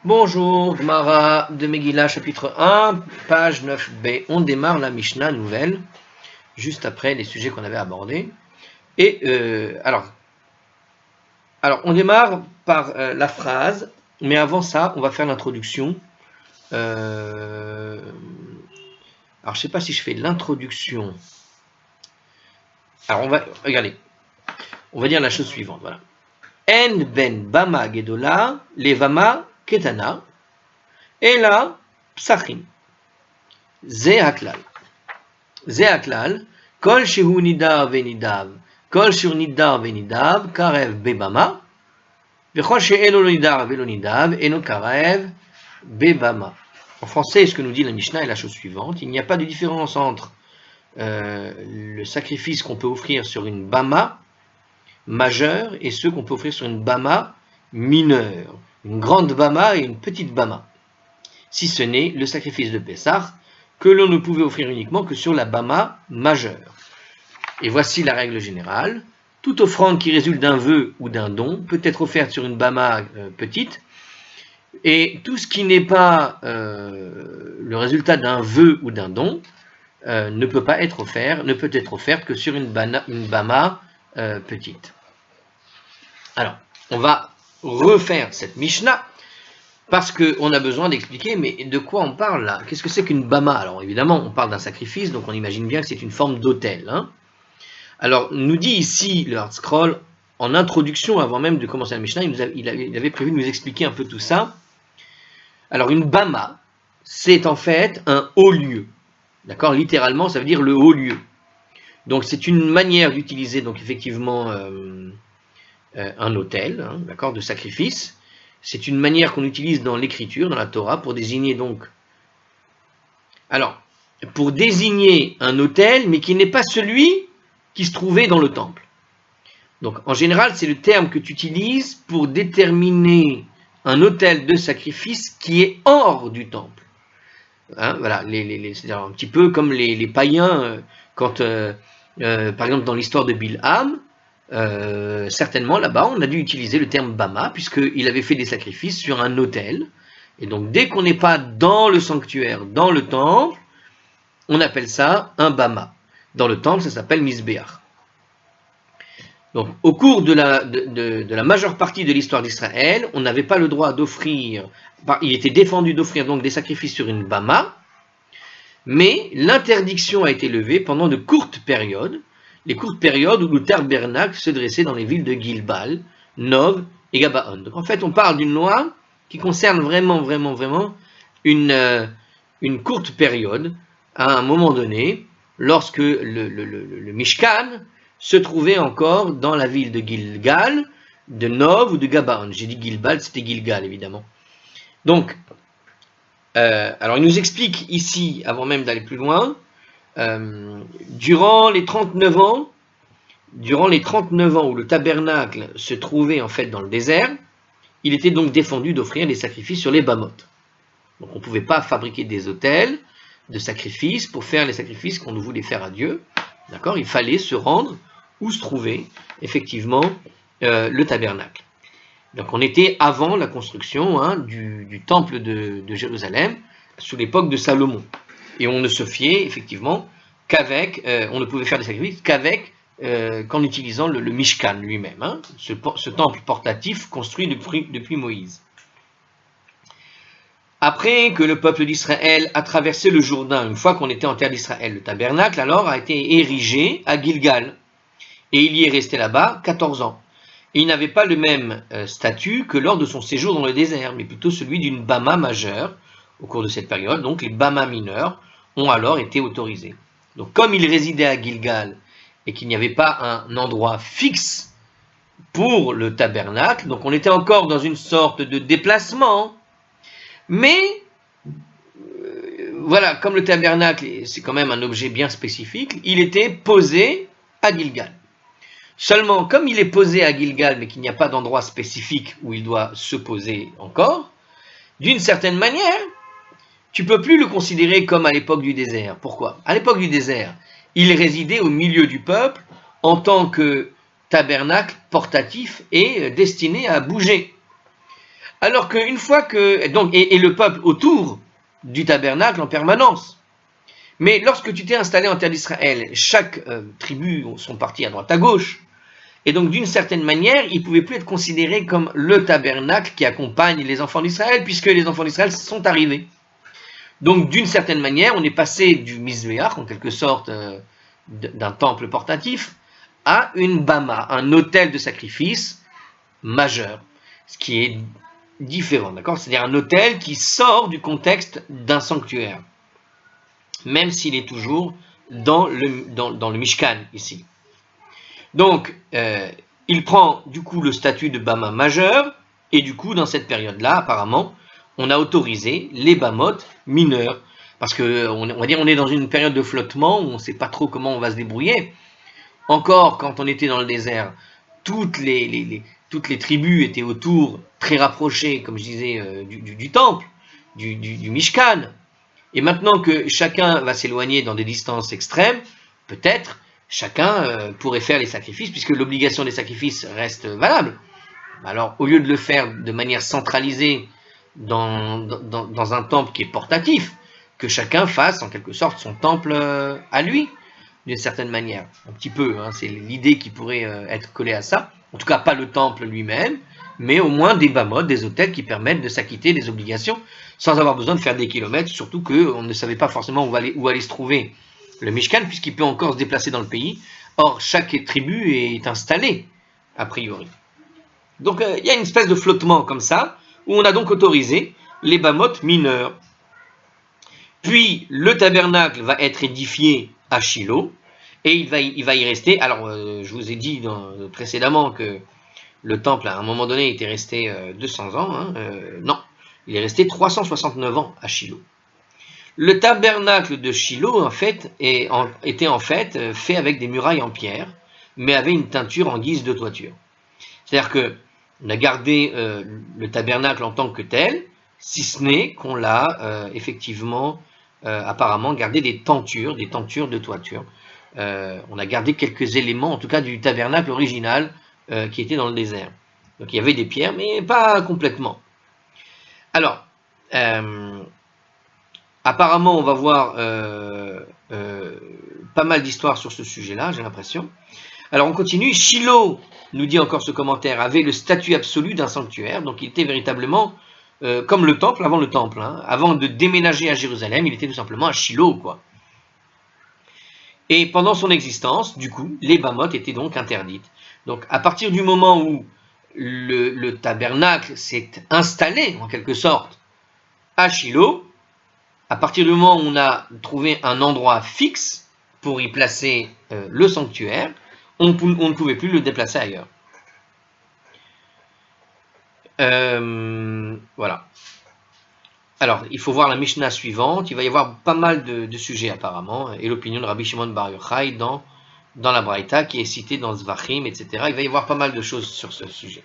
Bonjour, Gemara de Megillah, chapitre 1, page 9b. On démarre la Mishnah nouvelle, juste après les sujets qu'on avait abordés. Et alors, on démarre par la phrase, mais avant ça, on va faire l'introduction. Alors, je ne sais pas si je fais l'introduction. Alors, regardez, on va dire la chose suivante, voilà. En ben bama gedola, levama ketana, et là, psachim. Ze haklal. זה הכלל, כל שהוא נידב ונידב, כל שהוא נידב ונידב, קרב בבמה, וכל שאינו לא נידב ולא נידב, אינו קרב בבמה. En français, ce que nous dit la Mishnah est la chose suivante. Il n'y a pas de différence entre le sacrifice qu'on peut offrir sur une bama majeure et ceux qu'on peut offrir sur une bama mineure. Une grande bama et une petite bama. Si ce n'est le sacrifice de Pessah, que l'on ne pouvait offrir uniquement que sur la bama majeure. Et voici la règle générale. Toute offrande qui résulte d'un vœu ou d'un don peut être offerte sur une bama petite, et tout ce qui n'est pas le résultat d'un vœu ou d'un don ne peut être offert que sur une bama petite. Alors, on va refaire cette Mishnah, parce qu'on a besoin d'expliquer, mais de quoi on parle là? Qu'est-ce que c'est qu'une bama? Alors évidemment, on parle d'un sacrifice, donc on imagine bien que c'est une forme d'autel. Hein. Alors, nous dit ici le Hard Scroll, en introduction, avant même de commencer la Mishnah, il avait prévu de nous expliquer un peu tout ça. Alors, une bama, c'est en fait un haut lieu. D'accord? Littéralement, ça veut dire le haut lieu. Donc, c'est une manière d'utiliser, donc effectivement, un autel, hein, d'accord, de sacrifice. C'est une manière qu'on utilise dans l'écriture, dans la Torah, pour désigner donc... Alors, pour désigner un autel, mais qui n'est pas celui qui se trouvait dans le temple. Donc, en général, c'est le terme que tu utilises pour déterminer un autel de sacrifice qui est hors du temple. Hein, voilà, c'est-à-dire un petit peu comme les païens, quand, par exemple, dans l'histoire de Bilham, certainement là-bas on a dû utiliser le terme bama puisqu'il avait fait des sacrifices sur un autel, et donc dès qu'on n'est pas dans le sanctuaire, dans le temple, on appelle ça un bama. Dans le temple, ça s'appelle misbéach. Donc au cours de la majeure partie de l'histoire d'Israël, on n'avait pas le droit d'offrir, il était défendu d'offrir donc des sacrifices sur une bama, mais l'interdiction a été levée pendant de courtes périodes, les courtes périodes où le tabernacle se dressait dans les villes de Gilbal, Nov et Gabaon. Donc en fait, on parle d'une loi qui concerne vraiment une courte période, à un moment donné, lorsque le Mishkan se trouvait encore dans la ville de Gilgal, de Nov ou de Gabaon. J'ai dit Gilbal, c'était Gilgal évidemment. Donc, alors il nous explique ici, avant même d'aller plus loin, durant les 39 ans où le tabernacle se trouvait en fait dans le désert, il était donc défendu d'offrir des sacrifices sur les bamotes. Donc on ne pouvait pas fabriquer des autels de sacrifices pour faire les sacrifices qu'on voulait faire à Dieu. D'accord? Il fallait se rendre où se trouvait effectivement le tabernacle. Donc on était avant la construction du temple de Jérusalem, sous l'époque de Salomon. Et on ne se fiait effectivement qu'avec, on ne pouvait faire des sacrifices qu'en utilisant le Mishkan lui-même, ce temple portatif construit depuis Moïse. Après que le peuple d'Israël a traversé le Jourdain, une fois qu'on était en terre d'Israël, le tabernacle alors a été érigé à Gilgal. Et il y est resté là-bas 14 ans. Et il n'avait pas le même statut que lors de son séjour dans le désert, mais plutôt celui d'une bama majeure au cours de cette période. Donc les bamas mineurs ont alors été autorisés. Donc comme il résidait à Gilgal et qu'il n'y avait pas un endroit fixe pour le tabernacle, donc on était encore dans une sorte de déplacement, mais voilà, comme le tabernacle c'est quand même un objet bien spécifique, il était posé à Gilgal. Seulement, comme il est posé à Gilgal, mais qu'il n'y a pas d'endroit spécifique où il doit se poser encore, d'une certaine manière, tu ne peux plus le considérer comme à l'époque du désert. Pourquoi? À l'époque du désert, il résidait au milieu du peuple en tant que tabernacle portatif et destiné à bouger. Alors qu'une fois que... Donc, et le peuple autour du tabernacle en permanence. Mais lorsque tu t'es installé en terre d'Israël, chaque tribu sont partis à droite à gauche. Et donc, d'une certaine manière, ils ne pouvaient plus être considérés comme le tabernacle qui accompagne les enfants d'Israël, puisque les enfants d'Israël sont arrivés. Donc, d'une certaine manière, on est passé du Mizbeach, en quelque sorte, d'un temple portatif, à une bama, un autel de sacrifice majeur, ce qui est différent, d'accord? C'est-à-dire un autel qui sort du contexte d'un sanctuaire, même s'il est toujours dans le Mishkan, ici. Donc, il prend du coup le statut de bama majeur, et du coup, dans cette période-là, apparemment, on a autorisé les bamotes mineurs, parce que on va dire on est dans une période de flottement où on ne sait pas trop comment on va se débrouiller. Encore, quand on était dans le désert, toutes les tribus étaient autour, très rapprochées, comme je disais, du temple, du Mishkan. Et maintenant que chacun va s'éloigner dans des distances extrêmes, peut-être chacun pourrait faire les sacrifices, puisque l'obligation des sacrifices reste valable. Alors, au lieu de le faire de manière centralisée dans un temple qui est portatif, que chacun fasse en quelque sorte son temple à lui, d'une certaine manière. Un petit peu, hein, c'est l'idée qui pourrait être collée à ça. En tout cas, pas le temple lui-même, mais au moins des bamotes, des autels qui permettent de s'acquitter des obligations sans avoir besoin de faire des kilomètres, surtout qu'on ne savait pas forcément où allait se trouver le Mishkan, puisqu'il peut encore se déplacer dans le pays. Or, chaque tribu est installée, a priori. Donc, il y a une espèce de flottement comme ça, où on a donc autorisé les bamotes mineurs. Puis, le tabernacle va être édifié à Shiloh, et il va y rester. Alors, je vous ai dit précédemment que le temple, à un moment donné, était resté 200 ans. Hein, non, il est resté 369 ans à Shiloh. Le tabernacle de Shiloh, en fait, était en fait fait avec des murailles en pierre, mais avait une teinture en guise de toiture. C'est-à-dire que on a gardé le tabernacle en tant que tel, si ce n'est qu'on l'a effectivement, apparemment, gardé des tentures de toiture. On a gardé quelques éléments, en tout cas du tabernacle original qui était dans le désert. Donc il y avait des pierres, mais pas complètement. Alors, apparemment, on va voir pas mal d'histoires sur ce sujet-là, j'ai l'impression. Alors on continue. Shiloh, nous dit encore ce commentaire, avait le statut absolu d'un sanctuaire, donc il était véritablement comme le temple, avant le temple. Hein. Avant de déménager à Jérusalem, il était tout simplement à Shiloh, quoi. Et pendant son existence, du coup, les bamotes étaient donc interdites. Donc à partir du moment où le tabernacle s'est installé, en quelque sorte, à Shiloh, à partir du moment où on a trouvé un endroit fixe pour y placer le sanctuaire, on ne pouvait plus le déplacer ailleurs. Voilà. Alors, il faut voir la Mishnah suivante. Il va y avoir pas mal de sujets apparemment, et l'opinion de Rabbi Shimon Bar Yochai dans la Braïta qui est citée dans Zvachim, etc. Il va y avoir pas mal de choses sur ce sujet.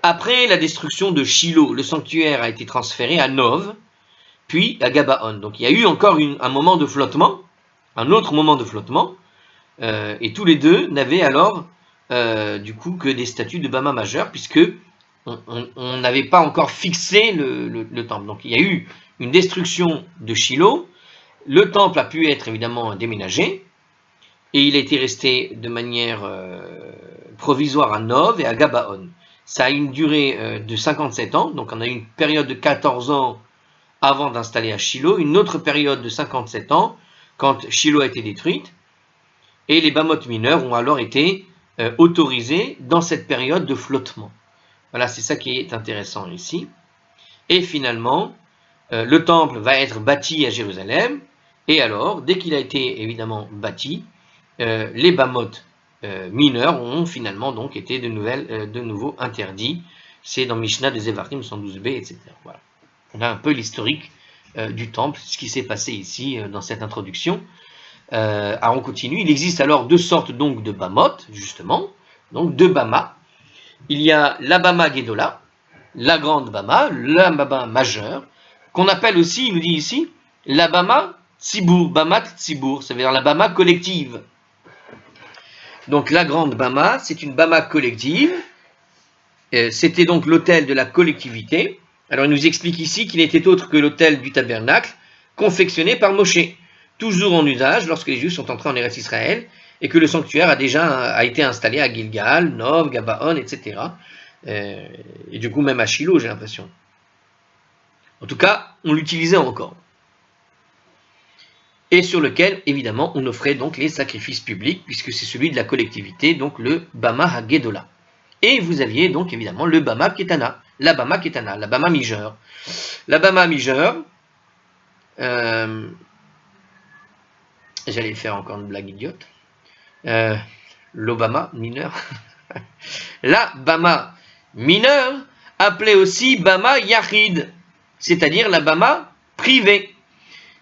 Après la destruction de Shiloh, le sanctuaire a été transféré à Nov, puis à Gabaon. Donc il y a eu encore un moment de flottement, un autre moment de flottement, et tous les deux n'avaient alors du coup que des statuts de Bama majeur, puisque on n'avait pas encore fixé le temple. Donc il y a eu une destruction de Shiloh, le temple a pu être évidemment déménagé, et il a été resté de manière provisoire à Nov et à Gabaon. Ça a une durée de 57 ans, donc on a eu une période de 14 ans avant d'installer à Shiloh, une autre période de 57 ans, quand Shiloh a été détruite, et les bamotes mineurs ont alors été autorisés dans cette période de flottement. Voilà, c'est ça qui est intéressant ici. Et finalement, le temple va être bâti à Jérusalem, et alors, dès qu'il a été évidemment bâti, les bamotes mineurs ont finalement donc été de nouveau interdits. C'est dans Mishnah des Evarim 112b, etc. Voilà. On a un peu l'historique du temple, ce qui s'est passé ici dans cette introduction. Alors on continue. Il existe alors deux sortes donc de bamotes, justement, donc deux bamas. Il y a la bama Gedola, la grande bama, la bama majeure, qu'on appelle aussi, il nous dit ici, la bama Tzibour, bamat Tzibour, ça veut dire la bama collective. Donc la grande bama, c'est une bama collective, c'était donc l'autel de la collectivité. Alors il nous explique ici qu'il n'était autre que l'autel du tabernacle, confectionné par Moshe, toujours en usage lorsque les Juifs sont entrés en Eretz Israël, et que le sanctuaire a été installé à Gilgal, Nov, Gabaon, etc. Et du coup même à Shiloh, j'ai l'impression. En tout cas, on l'utilisait encore. Et sur lequel, évidemment, on offrait donc les sacrifices publics, puisque c'est celui de la collectivité, donc le Bama Hagedola. Et vous aviez donc évidemment le Bama Ketana, la Bama Ketana, la Bama Mijeur. La Bama Mijeur, j'allais faire encore une blague idiote, l'Obama mineur, la Bama mineure, appelée aussi Bama Yachid, c'est-à-dire la Bama privée.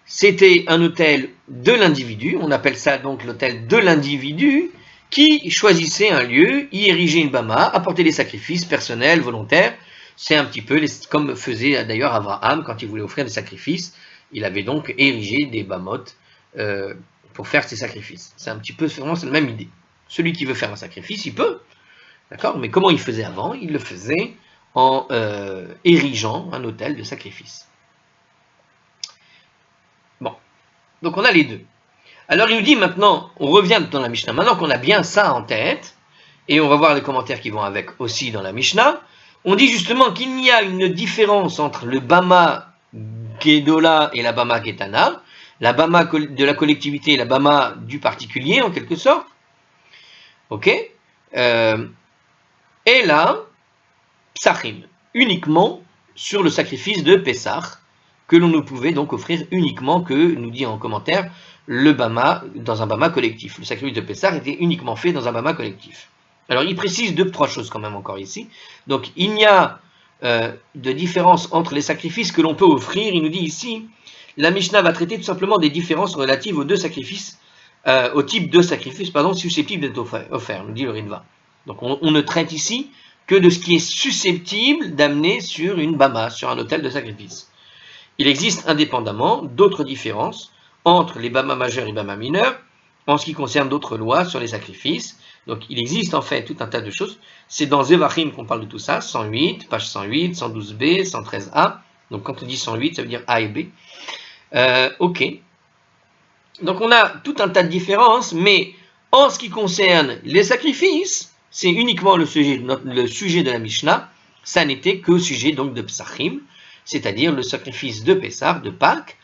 C'était un autel de l'individu, on appelle ça donc l'autel de l'individu, qui choisissait un lieu, y érigeait une bama, apportait des sacrifices personnels, volontaires. C'est un petit peu comme faisait d'ailleurs Abraham quand il voulait offrir des sacrifices. Il avait donc érigé des bamotes pour faire ses sacrifices. C'est un petit peu, vraiment, c'est la même idée. Celui qui veut faire un sacrifice, il peut, d'accord? Mais comment il faisait avant? Il le faisait en érigeant un autel de sacrifice. Bon, donc on a les deux. Alors il nous dit maintenant, on revient dans la Mishnah, maintenant qu'on a bien ça en tête, et on va voir les commentaires qui vont avec aussi dans la Mishnah, on dit justement qu'il y a une différence entre le Bama Gedola et la Bama Ketana, la Bama de la collectivité et la Bama du particulier en quelque sorte. Ok, et là, Psachim, uniquement sur le sacrifice de Pessah, que l'on ne pouvait donc offrir uniquement que, nous dit en commentaire, le Bama dans un Bama collectif. Le sacrifice de Pessah était uniquement fait dans un Bama collectif. Alors il précise trois choses quand même encore ici. Donc il n'y a de différence entre les sacrifices que l'on peut offrir. Il nous dit ici, la Mishnah va traiter tout simplement des différences relatives aux deux sacrifices, au type de sacrifice, susceptible d'être offert, nous dit le Ritva. Donc on ne traite ici que de ce qui est susceptible d'amener sur une Bama, sur un autel de sacrifice. Il existe indépendamment d'autres différences entre les Bama majeurs et les Bama mineurs en ce qui concerne d'autres lois sur les sacrifices. Donc il existe en fait tout un tas de choses. C'est dans Zevachim qu'on parle de tout ça, 108, page 108, 112b, 113a. Donc quand on dit 108, ça veut dire A et B. Ok. Donc on a tout un tas de différences, mais en ce qui concerne les sacrifices, c'est uniquement le sujet de la Mishnah. Ça n'était que sujet donc de Psachim, c'est-à-dire le sacrifice de Pessah, de Pâques.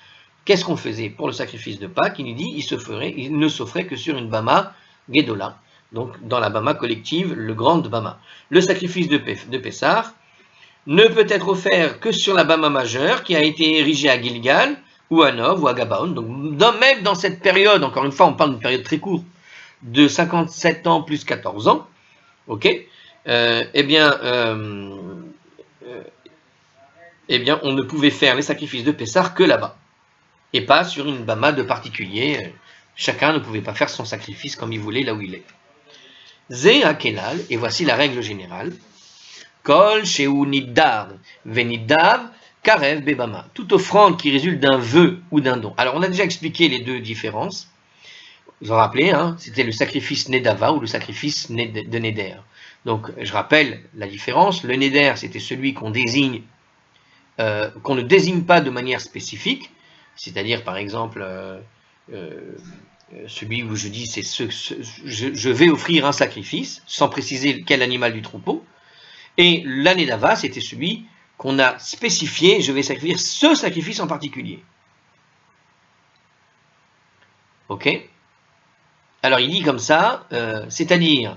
Qu'est-ce qu'on faisait pour le sacrifice de Pâques? Il nous dit il ne s'offrait que sur une Bama Gedola, donc dans la Bama collective, le grand Bama. Le sacrifice de Pessah ne peut être offert que sur la Bama majeure qui a été érigée à Gilgal, ou à Nov, ou à Gabaon. Donc même dans cette période, encore une fois, on parle d'une période très courte, de 57 ans plus 14 ans, ok, eh bien, on ne pouvait faire les sacrifices de Pessah que là-bas, et pas sur une Bama de particulier. Chacun ne pouvait pas faire son sacrifice comme il voulait là où il est. Zé Hakelal, et voici la règle générale. Kol sheu nidar venidav karev bebama. Toute offrande qui résulte d'un vœu ou d'un don. Alors on a déjà expliqué les deux différences. Vous vous rappelez, hein, c'était le sacrifice Nedava ou le sacrifice de Neder. Donc je rappelle la différence. Le Neder, c'était celui qu'on désigne, qu'on ne désigne pas de manière spécifique. C'est-à-dire, par exemple, celui où je dis, je vais offrir un sacrifice, sans préciser quel animal du troupeau. Et l'anedava, c'était celui qu'on a spécifié, je vais sacrifier ce sacrifice en particulier. Ok? Alors il dit comme ça, c'est-à-dire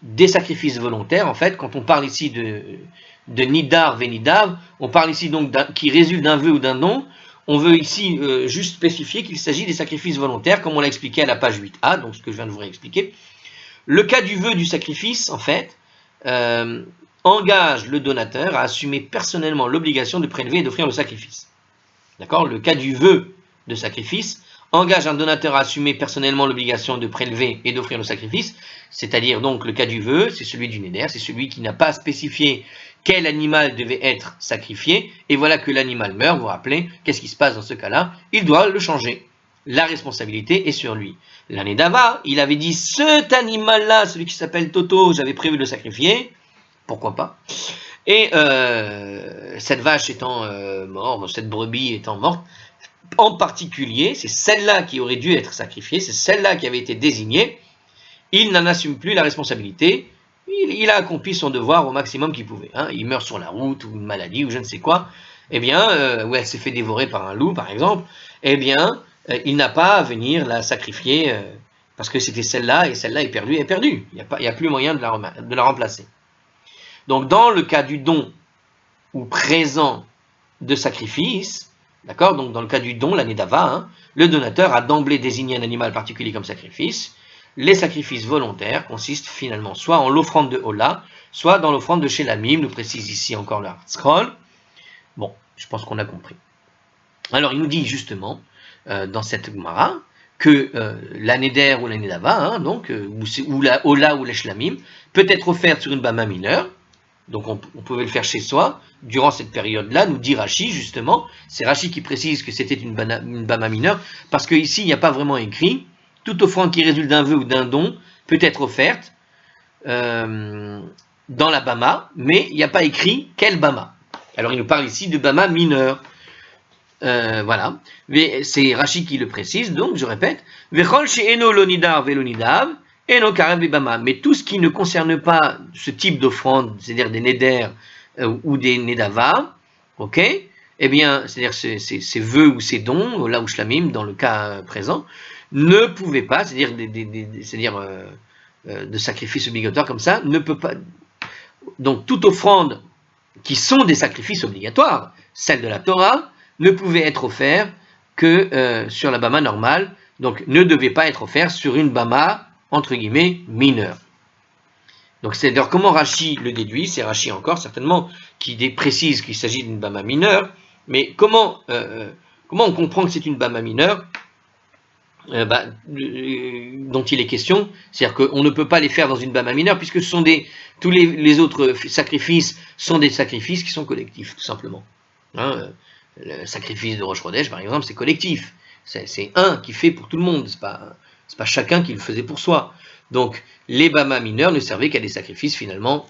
des sacrifices volontaires, en fait, quand on parle ici de nidar venidav, on parle ici donc qui résulte d'un vœu ou d'un don. On veut ici juste spécifier qu'il s'agit des sacrifices volontaires, comme on l'a expliqué à la page 8a, donc ce que je viens de vous réexpliquer. Le cas du vœu du sacrifice, en fait, engage le donateur à assumer personnellement l'obligation de prélever et d'offrir le sacrifice. D'accord? Le cas du vœu de sacrifice engage un donateur à assumer personnellement l'obligation de prélever et d'offrir le sacrifice, c'est-à-dire donc le cas du vœu, c'est celui du néder, c'est celui qui n'a pas spécifié quel animal devait être sacrifié, et voilà que l'animal meurt, vous vous rappelez, qu'est-ce qui se passe dans ce cas-là? Il doit le changer. La responsabilité est sur lui. L'anedava, il avait dit, cet animal-là, celui qui s'appelle Toto, j'avais prévu de le sacrifier, pourquoi pas. Et cette vache étant morte, cette brebis étant morte, en particulier, c'est celle-là qui aurait dû être sacrifiée, c'est celle-là qui avait été désignée, il n'en assume plus la responsabilité, il a accompli son devoir au maximum qu'il pouvait. Hein. Il meurt sur la route, ou une maladie, ou je ne sais quoi, eh bien, ou elle s'est fait dévorer par un loup, par exemple, eh bien, il n'a pas à venir la sacrifier, parce que c'était celle-là, et celle-là est perdue, Il n'y a plus moyen de la remplacer. Donc, dans le cas du don ou présent de sacrifice, d'accord, donc dans le cas du don, l'année d'Ava, hein, le donateur a d'emblée désigné un animal particulier comme sacrifice. Les sacrifices volontaires consistent finalement soit en l'offrande de Hola, soit dans l'offrande de Shelamim, nous précise ici encore le scroll. Bon, je pense qu'on a compris. Alors il nous dit justement, dans cette Gemara, que l'année d'Er ou l'année d'Ava, hein, donc, ou la Hola ou les Shlamim, peut être offerte sur une Bama mineure. Donc on pouvait le faire chez soi, durant cette période-là, nous dit Rashi justement, c'est Rashi qui précise que c'était une Bama mineure, parce qu'ici il n'y a pas vraiment écrit, toute offrande qui résulte d'un vœu ou d'un don peut être offerte dans la Bama, mais il n'y a pas écrit quelle Bama. Alors il nous parle ici de Bama mineure. Voilà, c'est Rashi qui le précise, donc je répète, Vechol she'eno lonidar velonidav, eno karev bibama. Mais tout ce qui ne concerne pas ce type d'offrande, c'est-à-dire des neder ou des nedava, ok, eh bien, c'est-à-dire ces vœux ou ces dons, là où shlamim, dans le cas présent, ne pouvaient pas, c'est-à-dire de sacrifices obligatoires comme ça, ne peut pas. Donc toute offrande qui sont des sacrifices obligatoires, celle de la Torah, ne pouvait être offert que sur la Bama normale, donc ne devait pas être offert sur une Bama, entre guillemets, mineure. Donc c'est d'ailleurs comment Rashi le déduit, c'est Rashi encore certainement qui précise qu'il s'agit d'une Bama mineure, mais comment on comprend que c'est une Bama mineure dont il est question, c'est-à-dire qu'on ne peut pas les faire dans une Bama mineure, puisque tous les autres sacrifices sont des sacrifices qui sont collectifs, tout simplement. Hein, le sacrifice de Rosh Chodesh, par exemple, c'est collectif. C'est un qui fait pour tout le monde. C'est pas chacun qui le faisait pour soi. Donc, les Bama mineurs ne servaient qu'à des sacrifices finalement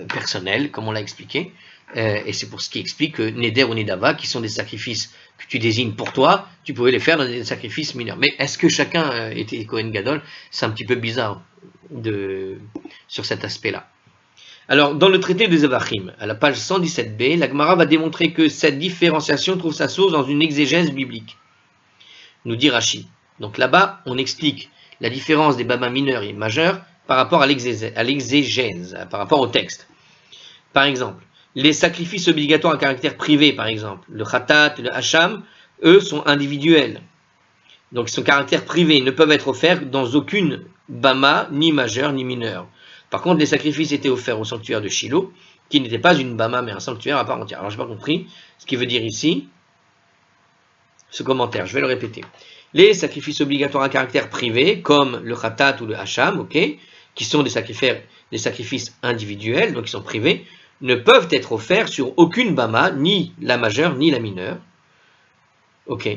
personnels, comme on l'a expliqué. Et c'est pour ce qui explique que Neder ou Nedava, qui sont des sacrifices que tu désignes pour toi, tu pouvais les faire dans des sacrifices mineurs. Mais est-ce que chacun était Kohen Gadol? C'est un petit peu bizarre sur cet aspect-là. Alors, dans le traité de Zevachim, à la page 117b, la Gemara va démontrer que cette différenciation trouve sa source dans une exégèse biblique. Nous dit Rashi. Donc là-bas, on explique la différence des Bama mineurs et majeurs par rapport à l'exégèse, par rapport au texte. Par exemple, les sacrifices obligatoires à caractère privé, par exemple, le Khatat, le Hacham, eux sont individuels. Donc ils sont caractère privé, ils ne peuvent être offerts dans aucune Bama, ni majeure, ni mineure. Par contre, les sacrifices étaient offerts au sanctuaire de Shiloh, qui n'était pas une Bama, mais un sanctuaire à part entière. Alors, je n'ai pas compris ce qu'il veut dire ici, ce commentaire, je vais le répéter. Les sacrifices obligatoires à caractère privé, comme le Khatat ou le Hacham, ok, qui sont des sacrifices individuels, donc qui sont privés, ne peuvent être offerts sur aucune Bama, ni la majeure, ni la mineure. Ok.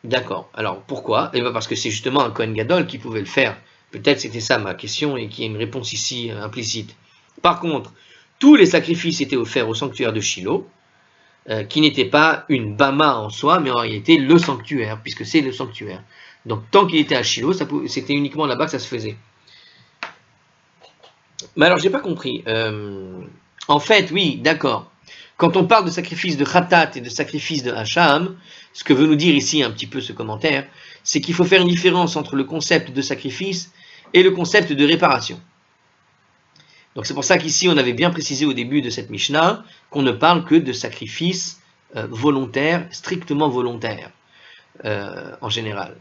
D'accord. Alors, pourquoi? Eh bien, parce que c'est justement un Kohen Gadol qui pouvait le faire. Peut-être c'était ça ma question et qu'il y a une réponse ici implicite. Par contre, tous les sacrifices étaient offerts au sanctuaire de Shiloh, qui n'était pas une Bama en soi, mais en réalité le sanctuaire, puisque c'est le sanctuaire. Donc tant qu'il était à Shiloh, c'était uniquement là-bas que ça se faisait. Mais alors, j'ai pas compris. En fait, oui, d'accord. Quand on parle de sacrifice de Khatat et de sacrifice de Hacham, ce que veut nous dire ici un petit peu ce commentaire, c'est qu'il faut faire une différence entre le concept de sacrifice et le concept de réparation. Donc c'est pour ça qu'ici on avait bien précisé au début de cette Mishnah qu'on ne parle que de sacrifices volontaires, strictement volontaires en général.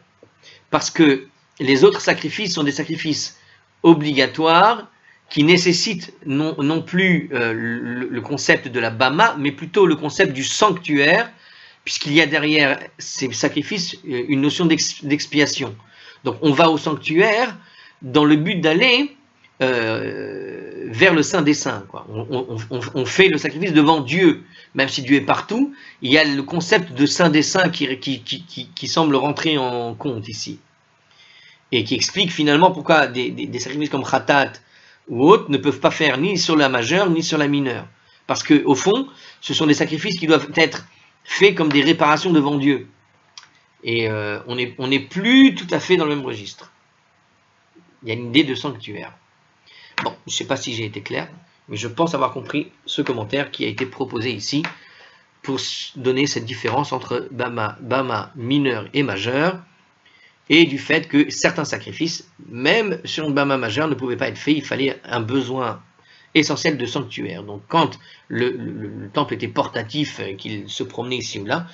Parce que les autres sacrifices sont des sacrifices obligatoires qui nécessitent non plus le concept de la Bama, mais plutôt le concept du sanctuaire, puisqu'il y a derrière ces sacrifices une notion d'expiation. Donc on va au sanctuaire dans le but d'aller vers le Saint des Saints. Quoi. On fait le sacrifice devant Dieu, même si Dieu est partout, il y a le concept de Saint des Saints qui semble rentrer en compte ici. Et qui explique finalement pourquoi des sacrifices comme Khatat ou autres ne peuvent pas faire ni sur la majeure ni sur la mineure. Parce que au fond, ce sont des sacrifices qui doivent être faits comme des réparations devant Dieu. Et on n'est plus tout à fait dans le même registre. Il y a une idée de sanctuaire. Bon, je ne sais pas si j'ai été clair, mais je pense avoir compris ce commentaire qui a été proposé ici pour donner cette différence entre Bama mineur et majeur, et du fait que certains sacrifices, même sur une Bama majeure, ne pouvaient pas être faits, il fallait un besoin essentiel de sanctuaire. Donc quand le temple était portatif, qu'il se promenait ici ou là,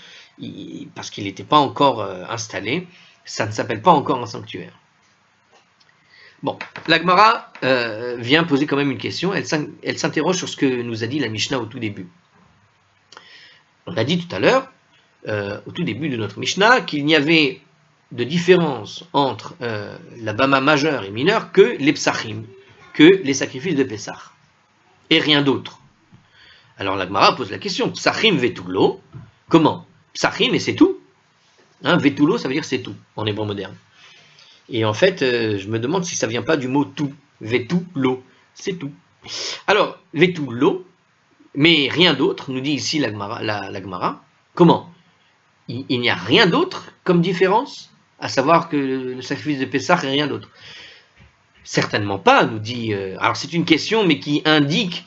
parce qu'il n'était pas encore installé, ça ne s'appelle pas encore un sanctuaire. Bon, la Gemara vient poser quand même une question, elle s'interroge sur ce que nous a dit la Mishnah au tout début. On a dit tout à l'heure, au tout début de notre Mishnah, qu'il n'y avait de différence entre la Bama majeure et mineure que les Psachim, que les sacrifices de Pessah, et rien d'autre. Alors la Gemara pose la question, Psachim vetulo, comment? Psachim et c'est tout. Hein, vetulo, ça veut dire c'est tout, en hébreu moderne. Et en fait, je me demande si ça ne vient pas du mot tout, vetulo, c'est tout. Alors, vetulo, mais rien d'autre, nous dit ici la Gemara. Comment? Il n'y a rien d'autre comme différence, à savoir que le sacrifice de Pessah et rien d'autre. Certainement pas, nous dit... alors c'est une question, mais qui indique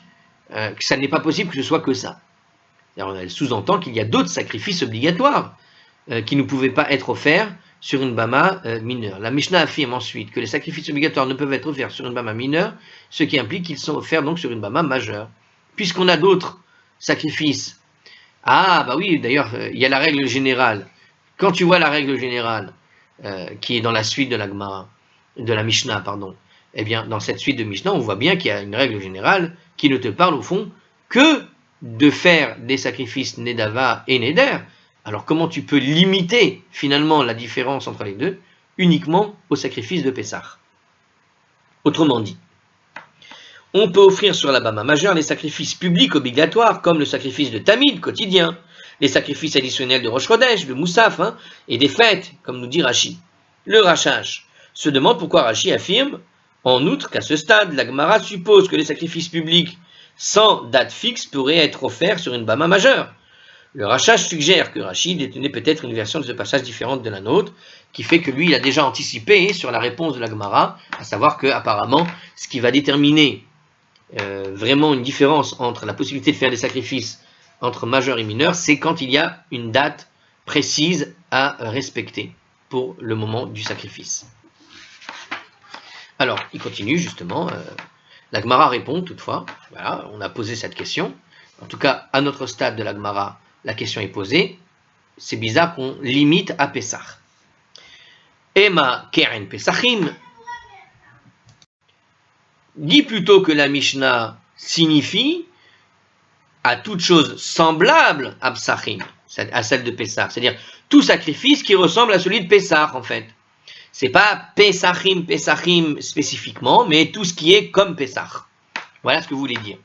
que ça n'est pas possible que ce soit que ça. Alors, elle sous-entend qu'il y a d'autres sacrifices obligatoires qui ne pouvaient pas être offerts sur une Bama mineure. La Mishnah affirme ensuite que les sacrifices obligatoires ne peuvent être offerts sur une Bama mineure, ce qui implique qu'ils sont offerts donc sur une Bama majeure. Puisqu'on a d'autres sacrifices. Ah, bah oui, d'ailleurs, il y a la règle générale. Quand tu vois la règle générale, qui est dans la suite de la Gemara, de la Mishnah, pardon, eh bien, dans cette suite de Mishnah, on voit bien qu'il y a une règle générale qui ne te parle au fond que de faire des sacrifices Nedava et Neder. Alors, comment tu peux limiter finalement la différence entre les deux uniquement au sacrifice de Pessah? Autrement dit, on peut offrir sur la Bama majeure les sacrifices publics obligatoires, comme le sacrifice de Tamid quotidien, les sacrifices additionnels de Rosh Chodesh, de Moussaf, et des fêtes, comme nous dit Rashi. Le Rachash se demande pourquoi Rashi affirme, en outre, qu'à ce stade, la Gemara suppose que les sacrifices publics sans date fixe pourraient être offerts sur une Bama majeure. Le Rachash suggère que Rashi détenait peut-être une version de ce passage différente de la nôtre, qui fait que lui, il a déjà anticipé sur la réponse de la Gemara, à savoir que, apparemment, ce qui va déterminer vraiment une différence entre la possibilité de faire des sacrifices entre majeur et mineur, c'est quand il y a une date précise à respecter pour le moment du sacrifice. Alors, il continue justement, la Gemara répond toutefois, voilà, on a posé cette question, en tout cas à notre stade de la Gemara, la question est posée, c'est bizarre qu'on limite à Pessah. Ema keren Pesachim, dit plutôt que la Mishnah signifie à toute chose semblable à Psachim, à celle de Pessah, c'est-à-dire tout sacrifice qui ressemble à celui de Pessah en fait. C'est pas Pesachim spécifiquement, mais tout ce qui est comme Pessah. Voilà ce que vous voulez dire.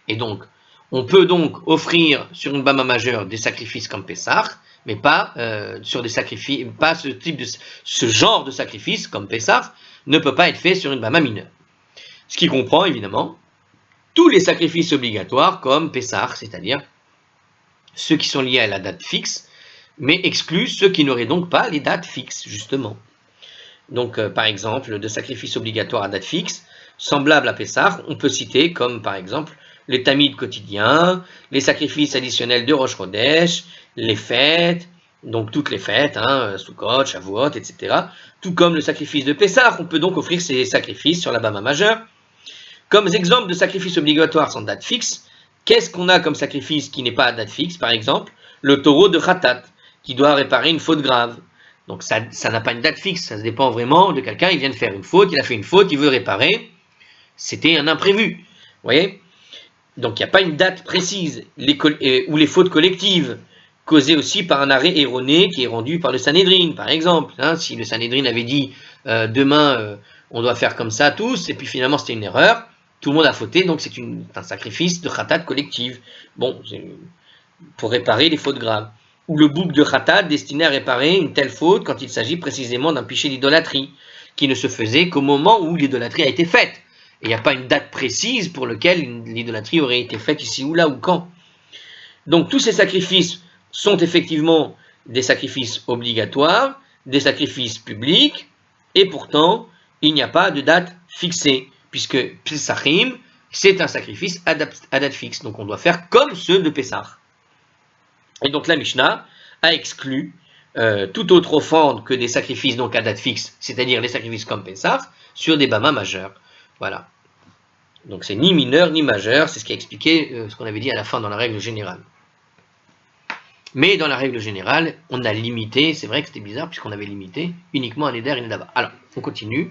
Et donc, on peut donc offrir sur une Bama majeure des sacrifices comme Pessah, mais pas sur des sacrifices, pas ce genre de sacrifice comme Pessah ne peut pas être fait sur une Bama mineure. Ce qui comprend évidemment tous les sacrifices obligatoires comme Pessah, c'est-à-dire ceux qui sont liés à la date fixe, mais exclut ceux qui n'auraient donc pas les dates fixes, justement. Donc, par exemple, de sacrifices obligatoires à date fixe, semblables à Pessah, on peut citer comme, par exemple, le Tamid quotidien, les sacrifices additionnels de Rosh Chodesh, les fêtes, donc toutes les fêtes, Sukkot, Shavuot, etc. Tout comme le sacrifice de Pessah, on peut donc offrir ces sacrifices sur la Bama majeure. Comme exemple de sacrifice obligatoire sans date fixe, qu'est-ce qu'on a comme sacrifice qui n'est pas à date fixe? Par exemple, le taureau de Khatat, qui doit réparer une faute grave. Donc ça n'a pas une date fixe, ça dépend vraiment de quelqu'un, il vient de faire une faute, il a fait une faute, il veut réparer, c'était un imprévu, vous voyez? Donc il n'y a pas une date précise, ou les fautes collectives, causées aussi par un arrêt erroné qui est rendu par le Sanhédrin, par exemple. Si le Sanhédrin avait dit demain on doit faire comme ça tous, et puis finalement c'était une erreur, tout le monde a fauté, donc c'est un sacrifice de khatat collective. Bon, pour réparer les fautes graves. Ou le bouc de khatat destiné à réparer une telle faute quand il s'agit précisément d'un péché d'idolâtrie, qui ne se faisait qu'au moment où l'idolâtrie a été faite. Et il n'y a pas une date précise pour laquelle l'idolâtrie aurait été faite ici ou là ou quand. Donc tous ces sacrifices sont effectivement des sacrifices obligatoires, des sacrifices publics, et pourtant il n'y a pas de date fixée, puisque Pesachim, c'est un sacrifice à date fixe, donc on doit faire comme ceux de Pessah. Et donc la Mishnah a exclu toute autre offrande que des sacrifices donc à date fixe, c'est-à-dire les sacrifices comme Pessah, sur des bamas majeurs. Voilà. Donc c'est ni mineur ni majeur, c'est ce qui a expliqué ce qu'on avait dit à la fin dans la règle générale. Mais dans la règle générale, on a limité, c'est vrai que c'était bizarre puisqu'on avait limité uniquement un Neder et Nedava. Alors, on continue.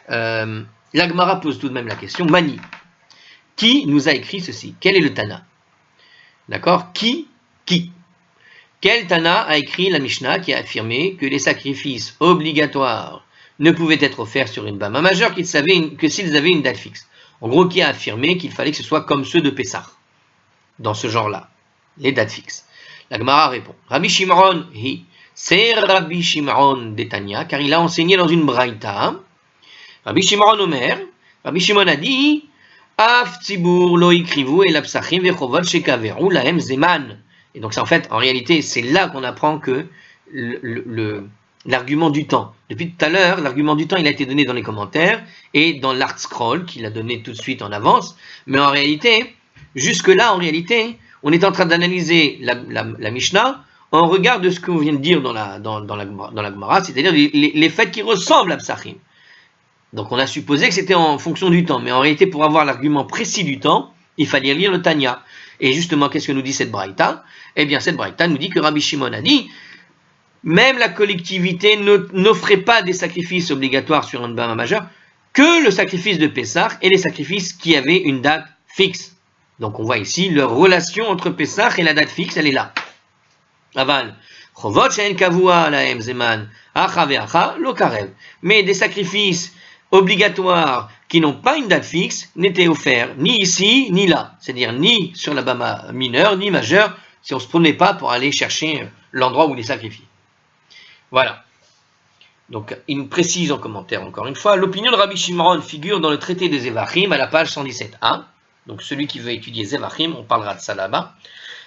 La Gemara pose tout de même la question, Mani, qui nous a écrit ceci? Quel est le Tana? D'accord? Qui? Quel Tana a écrit la Mishnah qui a affirmé que les sacrifices obligatoires ne pouvaient être offerts sur une bama majeure que s'ils avaient une date fixe? En gros, qui a affirmé qu'il fallait que ce soit comme ceux de Pessah, dans ce genre-là, les dates fixes? La Gemara répond, Rabbi Shimon, c'est Rabbi Shimon d'Etania, car il a enseigné dans une braïta. Rabbi Shimon Omer, Rabbi Shimon a dit, Af tzibur lo ikrivu el apsachim vechovot shekaveru lahem zeman. Et donc, en fait, en réalité, c'est là qu'on apprend que l'argument du temps. Depuis tout à l'heure, l'argument du temps, il a été donné dans les commentaires et dans l'Art Scroll, qu'il a donné tout de suite en avance. Mais en réalité, jusque-là, en réalité, on est en train d'analyser la Mishnah en regard de ce qu'on vient de dire dans la Gemara, c'est-à-dire les faits qui ressemblent à Psachim. Donc on a supposé que c'était en fonction du temps, mais en réalité, pour avoir l'argument précis du temps, il fallait lire le Tanya. Et justement, qu'est-ce que nous dit cette braïta? Eh bien, cette braïta nous dit que Rabbi Shimon a dit, même la collectivité n'offrait pas des sacrifices obligatoires sur un bama majeur que le sacrifice de Pessah et les sacrifices qui avaient une date fixe. Donc on voit ici leur relation entre Pessah et la date fixe, elle est là. Aval. Mais des sacrifices obligatoires qui n'ont pas une date fixe n'étaient offerts ni ici ni là. C'est-à-dire ni sur la bama mineure ni majeure si on ne se prenait pas pour aller chercher l'endroit où les sacrifier. Voilà. Donc, il nous précise en commentaire encore une fois, l'opinion de Rabbi Shimon figure dans le traité des Zevachim à la page 117a. Donc, celui qui veut étudier Zevachim, on parlera de ça là-bas.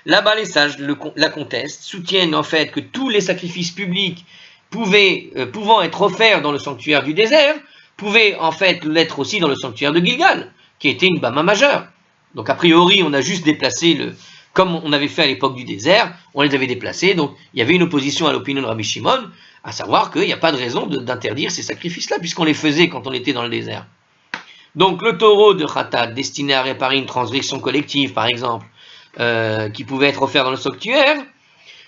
Là-bas, les sages la contestent, soutiennent en fait que tous les sacrifices publics pouvant être offerts dans le sanctuaire du désert, pouvaient en fait l'être aussi dans le sanctuaire de Gilgal, qui était une bama majeure. Donc, a priori, on a juste déplacé comme on avait fait à l'époque du désert, on les avait déplacés, donc il y avait une opposition à l'opinion de Rabbi Shimon, à savoir qu'il n'y a pas de raison d'interdire ces sacrifices-là, puisqu'on les faisait quand on était dans le désert. Donc le taureau de Khatat, destiné à réparer une transgression collective, par exemple, qui pouvait être offert dans le sanctuaire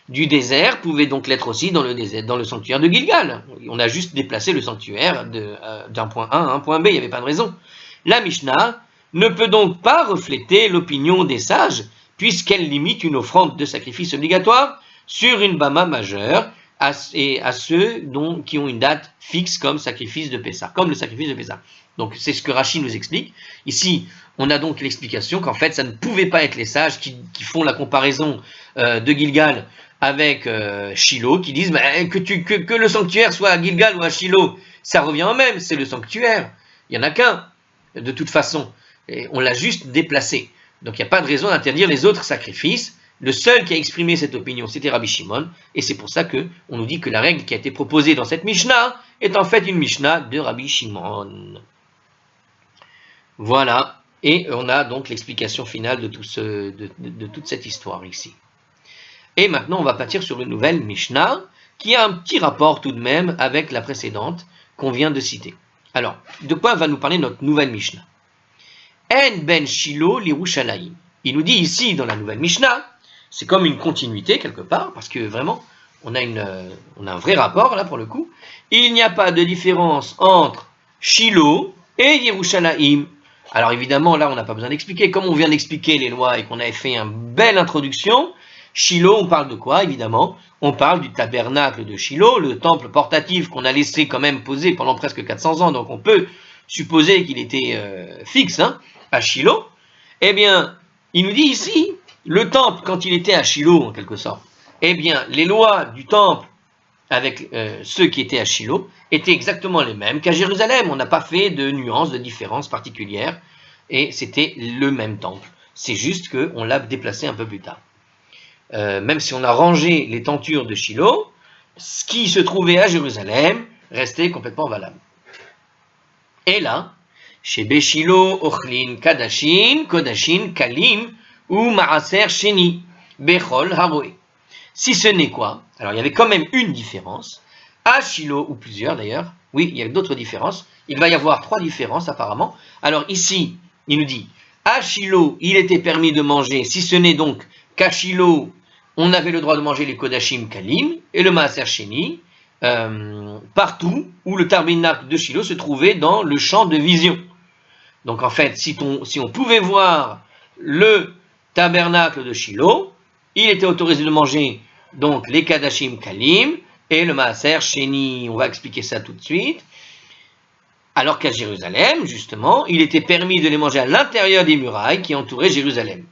du désert, pouvait donc l'être aussi dans le sanctuaire de Gilgal. On a juste déplacé le sanctuaire d'un point A à un point B, il n'y avait pas de raison. La Mishnah ne peut donc pas refléter l'opinion des sages, puisqu'elle limite une offrande de sacrifice obligatoire sur une bama majeure et à ceux qui ont une date fixe comme sacrifice de Pessah, comme le sacrifice de Pessah. Donc c'est ce que Rashi nous explique. Ici, on a donc l'explication qu'en fait, ça ne pouvait pas être les sages qui font la comparaison de Gilgal avec Shiloh, qui disent que le sanctuaire soit à Gilgal ou à Shiloh, ça revient au même, c'est le sanctuaire. Il n'y en a qu'un, de toute façon. Et on l'a juste déplacé. Donc il n'y a pas de raison d'interdire les autres sacrifices. Le seul qui a exprimé cette opinion, c'était Rabbi Shimon, et c'est pour ça qu'on nous dit que la règle qui a été proposée dans cette Mishnah est en fait une Mishnah de Rabbi Shimon. Voilà, et on a donc l'explication finale de toute cette histoire ici. Et maintenant, on va partir sur une nouvelle Mishnah, qui a un petit rapport tout de même avec la précédente qu'on vient de citer. Alors, de quoi va nous parler notre nouvelle Mishnah? En ben Shiloh l'Yerushalayim. Il nous dit ici, dans la nouvelle Mishnah, c'est comme une continuité quelque part, parce que vraiment, on a un vrai rapport là pour le coup. Il n'y a pas de différence entre Shiloh et Yerushalayim. Alors évidemment, là, on n'a pas besoin d'expliquer. Comme on vient d'expliquer les lois et qu'on avait fait une belle introduction, Shiloh, on parle de quoi, évidemment? On parle du tabernacle de Shiloh, le temple portatif qu'on a laissé quand même poser pendant presque 400 ans, donc on peut supposer qu'il était fixe à Shiloh. Eh bien, il nous dit ici, le temple, quand il était à Shiloh, en quelque sorte, eh bien, les lois du temple avec ceux qui étaient à Shiloh étaient exactement les mêmes qu'à Jérusalem. On n'a pas fait de nuances, de différences particulières, et c'était le même temple. C'est juste qu'on l'a déplacé un peu plus tard. Même si on a rangé les tentures de Shiloh, ce qui se trouvait à Jérusalem restait complètement valable. Et là, chez Béchilo, Ochlin, Kadashin, Kodashin, Kalim, ou Maaser Sheni, Bechol, Haroé. Si ce n'est quoi? Alors il y avait quand même une différence. À Shiloh, ou plusieurs d'ailleurs, oui, il y a d'autres différences. Il va y avoir 3 différences apparemment. Alors ici, il nous dit, à Shiloh, il était permis de manger, si ce n'est donc qu'à Shiloh, on avait le droit de manger les Kodashim Kalim et le Maaser Sheni, partout où le tabernacle de Shiloh se trouvait dans le champ de vision. Donc en fait, si on pouvait voir le tabernacle de Shiloh, il était autorisé de manger donc les Kadashim Kalim et le Maaser Sheni. On va expliquer ça tout de suite. Alors qu'à Jérusalem, justement, il était permis de les manger à l'intérieur des murailles qui entouraient Jérusalem.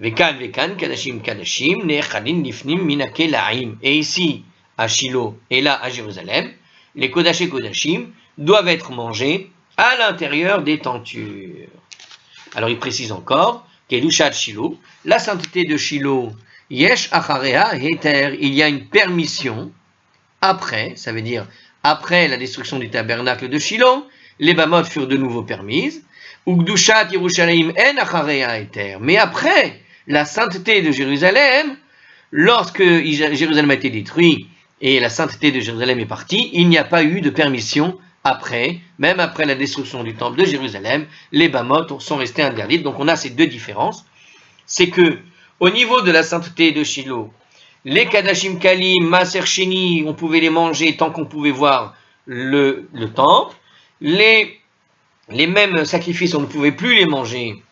Vekan, Kadashim, Kadashim, Ne'echadin, Nifnim, Minake, La'im. Et ici, à Shiloh, et là, à Jérusalem, les Kodash et Kodashim doivent être mangés à l'intérieur des tentures. Alors, il précise encore, Kedushat Shiloh, la sainteté de Shiloh, Yesh Acharea Heter, il y a une permission après, ça veut dire après la destruction du tabernacle de Shiloh, les Bamot furent de nouveau permises, Ugdushat Yerushalayim en Acharea Heter, mais après la sainteté de Jérusalem, lorsque Jérusalem a été détruit et la sainteté de Jérusalem est partie, il n'y a pas eu de permission après, même après la destruction du temple de Jérusalem, les Bamot sont restés interdites. Donc on a ces 2 différences. C'est que, au niveau de la sainteté de Shiloh, les Kadashim Kalim, Maaser Sheni, on pouvait les manger tant qu'on pouvait voir le temple. Les mêmes sacrifices, on ne pouvait plus les manger.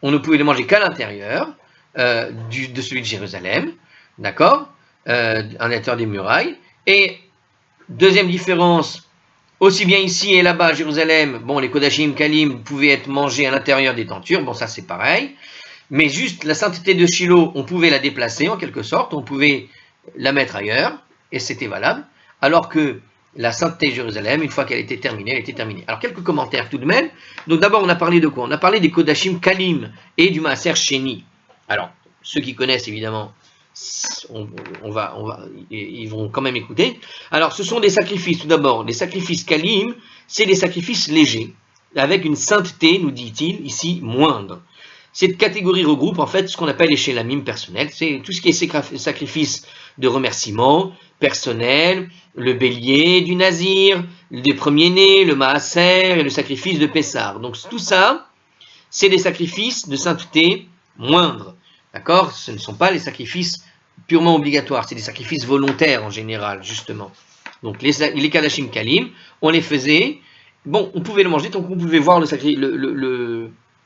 On ne pouvait les manger qu'à l'intérieur de celui de Jérusalem, d'accord, à l'intérieur des murailles. Et deuxième différence, aussi bien ici et là-bas à Jérusalem, bon, les Kodashim Kalim pouvaient être mangés à l'intérieur des tentures, bon, ça c'est pareil. Mais juste la sainteté de Shiloh, on pouvait la déplacer en quelque sorte, on pouvait la mettre ailleurs, et c'était valable. Alors que la sainteté de Jérusalem, une fois qu'elle était terminée, elle était terminée. Alors quelques commentaires tout de même. Donc d'abord on a parlé de quoi? On a parlé des Kodashim Kalim et du Maaser Sheni. Alors ceux qui connaissent évidemment, ils vont quand même écouter. Alors ce sont des sacrifices tout d'abord. Les sacrifices Kalim, c'est des sacrifices légers, avec une sainteté, nous dit-il ici, moindre. Cette catégorie regroupe en fait ce qu'on appelle les shélamim personnels, c'est tout ce qui est sacrifice de remerciement personnel, le bélier du nazir, des premiers-nés, le maaser et le sacrifice de Pessar. Donc tout ça, c'est des sacrifices de sainteté moindres, d'accord? Ce ne sont pas les sacrifices purement obligatoires, c'est des sacrifices volontaires en général, justement. Donc les Kadashim Kalim, on les faisait, bon, on pouvait le manger tant qu'on pouvait voir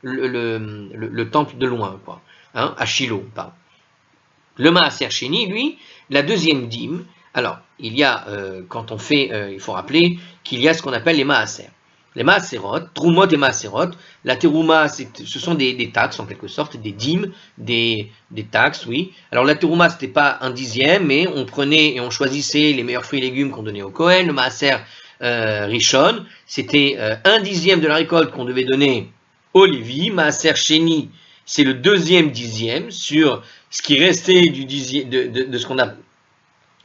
le temple de loin, quoi, hein, à Shiloh. Pardon. Le Maaser Sheni, lui, la deuxième dîme, alors, il y a, quand on fait, il faut rappeler qu'il y a ce qu'on appelle les Maaser. Les Maaserot, Trumot et Maaserot, la Terouma, ce sont des taxes en quelque sorte, des dîmes, des taxes, oui. Alors la Terouma, c'était pas un dixième, mais on prenait et on choisissait les meilleurs fruits et légumes qu'on donnait au Kohen. Le Maaser Rishon, c'était un dixième de la récolte qu'on devait donner au Lévi. Maaser Sheni, c'est le deuxième dixième sur ce qui restait du dixième, de ce qu'on a,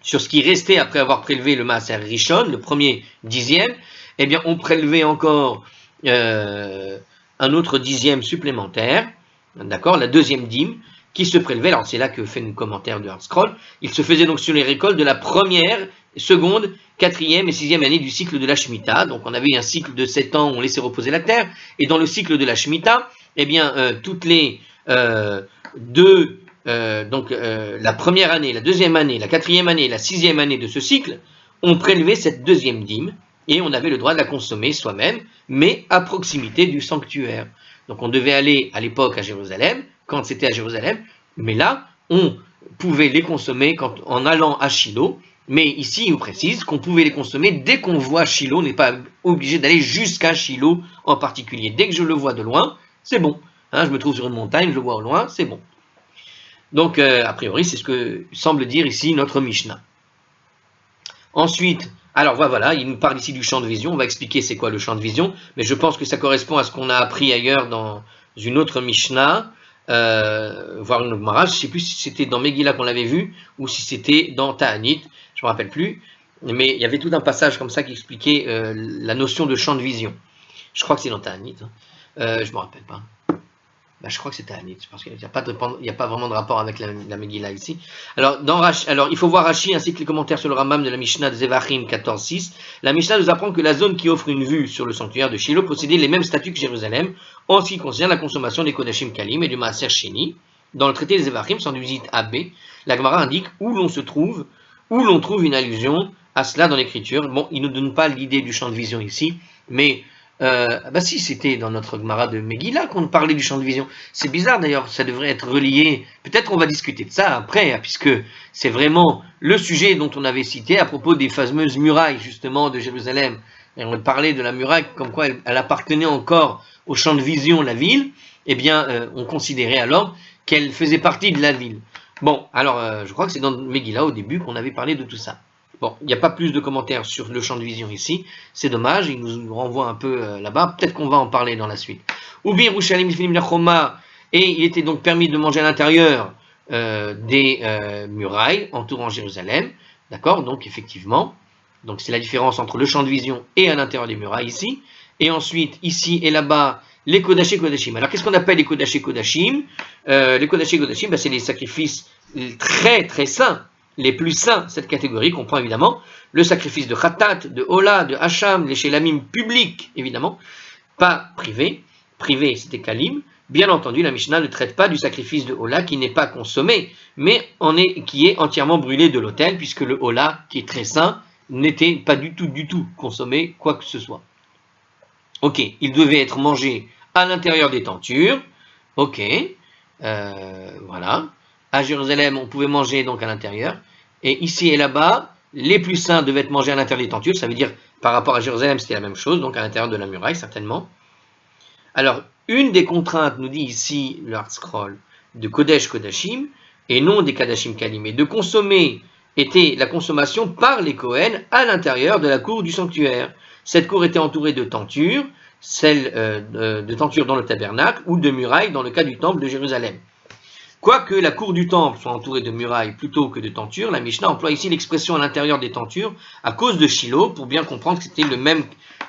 sur ce qui restait après avoir prélevé le Maaser Rishon, le premier dixième. Eh bien, on prélevait encore un autre dixième supplémentaire, d'accord, la deuxième dîme, qui se prélevait, alors c'est là que fait le commentaire de Hardscroll, il se faisait donc sur les récoltes de la première, seconde, quatrième et sixième année du cycle de la Shemitah. Donc on avait un cycle de 7 ans où on laissait reposer la terre, et dans le cycle de la Shemitah, eh bien, toutes les la première année, la deuxième année, la quatrième année, la sixième année de ce cycle, on prélevait cette deuxième dîme, et on avait le droit de la consommer soi-même, mais à proximité du sanctuaire. Donc on devait aller à l'époque à Jérusalem, quand c'était à Jérusalem, mais là, on pouvait les consommer en allant à Shiloh, mais ici, il nous précise qu'on pouvait les consommer dès qu'on voit Shiloh, on n'est pas obligé d'aller jusqu'à Shiloh en particulier. Dès que je le vois de loin, c'est bon. Hein, je me trouve sur une montagne, je le vois au loin, c'est bon. Donc, a priori, c'est ce que semble dire ici notre Mishnah. Ensuite, alors voilà, il nous parle ici du champ de vision. On va expliquer c'est quoi le champ de vision, mais je pense que ça correspond à ce qu'on a appris ailleurs dans une autre Mishnah, voire une Gemara. Je ne sais plus si c'était dans Megillah qu'on l'avait vu ou si c'était dans Ta'anit, je ne me rappelle plus. Mais il y avait tout un passage comme ça qui expliquait la notion de champ de vision. Je crois que c'est dans Ta'anit, hein. Je ne me rappelle pas. Je crois que c'était Anit, parce qu'il n'y a pas vraiment de rapport avec la Megillah ici. Alors, il faut voir Rashi ainsi que les commentaires sur le Rambam de la Mishnah de Zevachim 14.6. La Mishnah nous apprend que la zone qui offre une vue sur le sanctuaire de Shiloh possédait les mêmes statuts que Jérusalem en ce qui concerne la consommation des Kodashim Kalim et du Maaser Sheni. Dans le traité de Zevachim, sans visite AB, la Gemara indique où l'on trouve une allusion à cela dans l'écriture. Bon, il ne nous donne pas l'idée du champ de vision ici, mais si, c'était dans notre Gemara de Megillah qu'on parlait du champ de vision. C'est bizarre d'ailleurs, ça devrait être relié. Peut-être qu'on va discuter de ça après, puisque c'est vraiment le sujet dont on avait cité à propos des fameuses murailles justement de Jérusalem. Et on parlait de la muraille comme quoi elle appartenait encore au champ de vision, la ville. Eh bien, on considérait alors qu'elle faisait partie de la ville. Bon, alors je crois que c'est dans Megillah au début qu'on avait parlé de tout ça. Bon, il n'y a pas plus de commentaires sur le champ de vision ici, c'est dommage, il nous renvoie un peu là-bas, peut-être qu'on va en parler dans la suite. Oubi Yerushalayim Finim Lachoma, et il était donc permis de manger à l'intérieur des murailles entourant Jérusalem, d'accord, donc effectivement, donc c'est la différence entre le champ de vision et à l'intérieur des murailles ici, et ensuite ici et là-bas, les Kodaché Kodashim. Alors qu'est-ce qu'on appelle les Kodaché Kodashim? Les Kodaché Kodashim, c'est les sacrifices très très saints. Les plus saints, cette catégorie comprend évidemment le sacrifice de Khatat, de Hola, de Hacham, les Shelamim publics, évidemment, pas privés. Privé, c'était Kalim. Bien entendu, la Mishnah ne traite pas du sacrifice de Hola qui n'est pas consommé, mais qui est entièrement brûlé de l'autel, puisque le Hola, qui est très saint, n'était pas du tout consommé, quoi que ce soit. Ok, il devait être mangé à l'intérieur des tentures. Ok, voilà. À Jérusalem, on pouvait manger donc à l'intérieur. Et ici et là-bas, les plus saints devaient être mangés à l'intérieur des tentures. Ça veut dire, par rapport à Jérusalem, c'était la même chose, donc à l'intérieur de la muraille, certainement. Alors, une des contraintes, nous dit ici le Hard Scroll, de Kodesh Kodashim, et non des Kadashim Kalim, et de consommer était la consommation par les Kohen à l'intérieur de la cour du sanctuaire. Cette cour était entourée de tentures, celle de tentures dans le tabernacle, ou de murailles dans le cas du temple de Jérusalem. Quoique la cour du temple soit entourée de murailles plutôt que de tentures, la Mishnah emploie ici l'expression à l'intérieur des tentures à cause de Shiloh pour bien comprendre que c'était le même,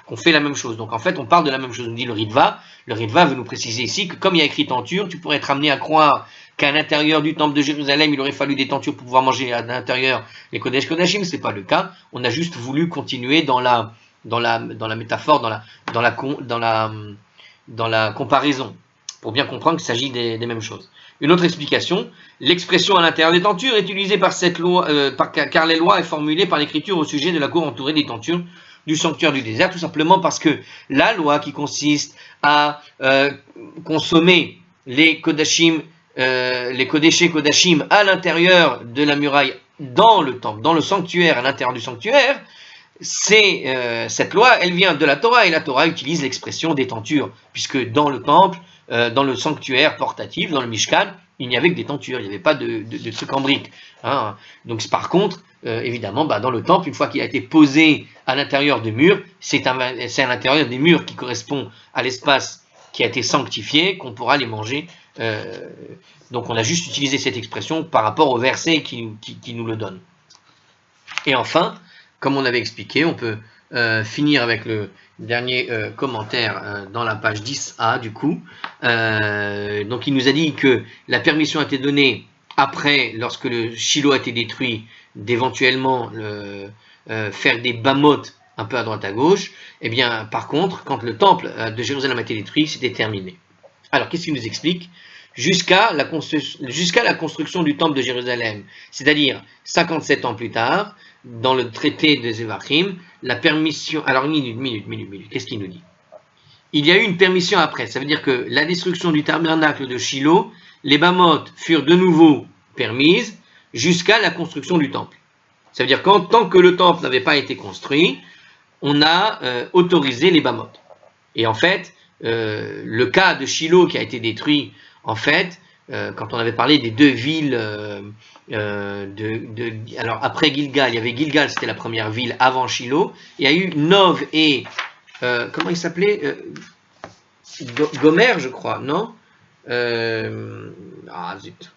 qu'on fait la même chose. Donc en fait, on parle de la même chose. On dit le Ritva. Le Ritva veut nous préciser ici que comme il y a écrit tenture, tu pourrais être amené à croire qu'à l'intérieur du temple de Jérusalem, il aurait fallu des tentures pour pouvoir manger à l'intérieur les Kodesh Kodashim. C'est pas le cas. On a juste voulu continuer dans la métaphore, dans la comparaison, pour bien comprendre qu'il s'agit des mêmes choses. Une autre explication, l'expression à l'intérieur des tentures est utilisée par cette loi, car les lois est formulée par l'écriture au sujet de la cour entourée des tentures du sanctuaire du désert, tout simplement parce que la loi qui consiste à consommer les kodashim, les kodeshé kodashim à l'intérieur de la muraille dans le temple, dans le sanctuaire, à l'intérieur du sanctuaire, cette loi, elle vient de la Torah, et la Torah utilise l'expression des tentures, puisque dans le temple, dans le sanctuaire portatif, dans le Mishkan, il n'y avait que des tentures, il n'y avait pas de trucs en briques. Hein. Donc par contre, évidemment, dans le temple, une fois qu'il a été posé à l'intérieur des murs, c'est à l'intérieur des murs qui correspond à l'espace qui a été sanctifié qu'on pourra les manger. Donc on a juste utilisé cette expression par rapport au verset qui nous le donne. Et enfin, comme on avait expliqué, on peut finir avec le dernier commentaire dans la page 10a du coup. Donc il nous a dit que la permission a été donnée après, lorsque le Shiloh a été détruit, d'éventuellement faire des bamotes un peu à droite à gauche. Eh bien, par contre, quand le temple de Jérusalem a été détruit, c'était terminé. Alors, qu'est-ce qu'il nous explique? Jusqu'à la construction du temple de Jérusalem, c'est-à-dire 57 ans plus tard, dans le traité de Zevachim, la permission... Alors, minute, qu'est-ce qu'il nous dit? Il y a eu une permission après, ça veut dire que la destruction du tabernacle de Shiloh, les bamotes furent de nouveau permises jusqu'à la construction du temple. Ça veut dire qu'en tant que le temple n'avait pas été construit, on a autorisé les bamotes. Et en fait, le cas de Shiloh qui a été détruit, en fait, quand on avait parlé des deux villes alors après Gilgal, il y avait Gilgal, c'était la première ville avant Shiloh. Il y a eu Nov et comment il s'appelait Gomer, je crois, non zut.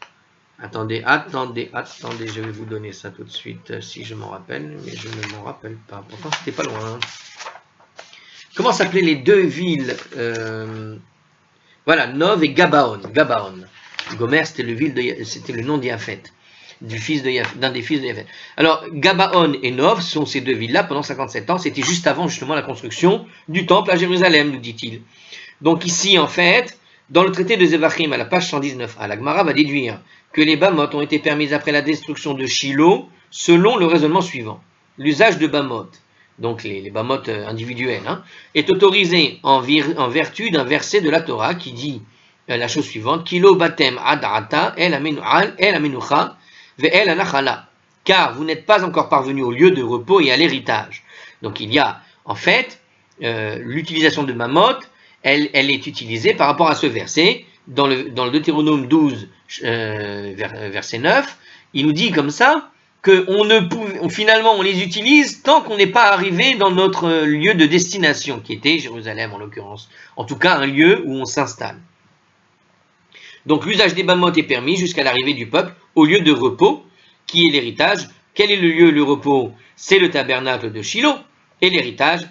Attendez, je vais vous donner ça tout de suite si je m'en rappelle, mais je ne m'en rappelle pas. Pourtant, c'était pas loin. Comment s'appelaient les deux villes Voilà, Nov et Gabaon. Gomer, c'était le nom d'Yafet, d'un des fils de Yafet. Alors, Gabaon et Nov sont ces deux villes-là pendant 57 ans. C'était juste avant justement la construction du temple à Jérusalem, nous dit-il. Donc ici, en fait, dans le traité de Zevachim, à la page 119a, la Gemara va déduire que les Bamot ont été permises après la destruction de Shiloh selon le raisonnement suivant. L'usage de Bamot, donc les Bamot individuels, est autorisé en vertu d'un verset de la Torah qui dit la chose suivante: Kilo batem adarata el amenucha ve el anachala, car vous n'êtes pas encore parvenu au lieu de repos et à l'héritage. Donc il y a en fait l'utilisation de Bamot. Elle est utilisée par rapport à ce verset, dans le Deutéronome 12, verset 9, il nous dit comme ça, que finalement on les utilise tant qu'on n'est pas arrivé dans notre lieu de destination, qui était Jérusalem en l'occurrence, en tout cas un lieu où on s'installe. Donc l'usage des Bamot est permis jusqu'à l'arrivée du peuple au lieu de repos, qui est l'héritage. Quel est le lieu, le repos? C'est le tabernacle de Shiloh, et l'héritage,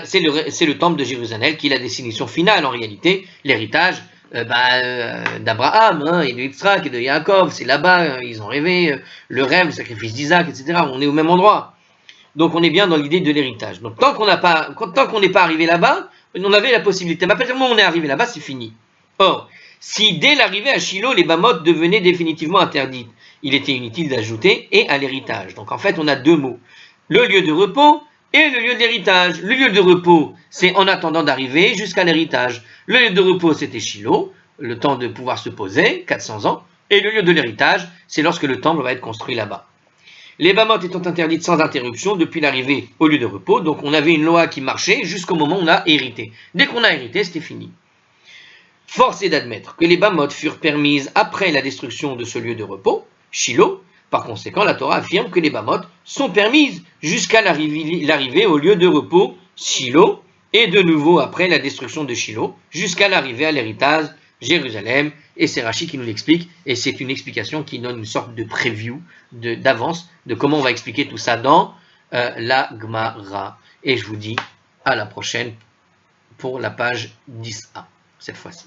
c'est le temple de Jérusalem qui est la destination finale en réalité, l'héritage d'Abraham et de Yitzhak et de Yaakov, c'est là-bas, ils ont rêvé, le rêve, le sacrifice d'Isaac, etc. On est au même endroit. Donc on est bien dans l'idée de l'héritage. Donc tant qu'on n'est pas arrivé là-bas, on avait la possibilité. Mais à partir du moment où on est arrivé là-bas, c'est fini. Or, si dès l'arrivée à Shiloh, les Bamot devenaient définitivement interdites, il était inutile d'ajouter et à l'héritage. Donc en fait, on a deux mots. Le lieu de repos et le lieu de l'héritage. Le lieu de repos, c'est en attendant d'arriver jusqu'à l'héritage. Le lieu de repos, c'était Shiloh, le temps de pouvoir se poser, 400 ans. Et le lieu de l'héritage, c'est lorsque le temple va être construit là-bas. Les Bamot étant interdites sans interruption depuis l'arrivée au lieu de repos, donc on avait une loi qui marchait jusqu'au moment où on a hérité. Dès qu'on a hérité, c'était fini. Force est d'admettre que les Bamot furent permises après la destruction de ce lieu de repos, Shiloh. Par conséquent, la Torah affirme que les Bamot sont permises jusqu'à l'arrivée au lieu de repos, Shiloh, et de nouveau après la destruction de Shiloh, jusqu'à l'arrivée à l'héritage, Jérusalem. Et c'est Rashi qui nous l'explique, et c'est une explication qui donne une sorte de preview, d'avance, de comment on va expliquer tout ça dans la Gemara. Et je vous dis à la prochaine pour la page 10a, cette fois-ci.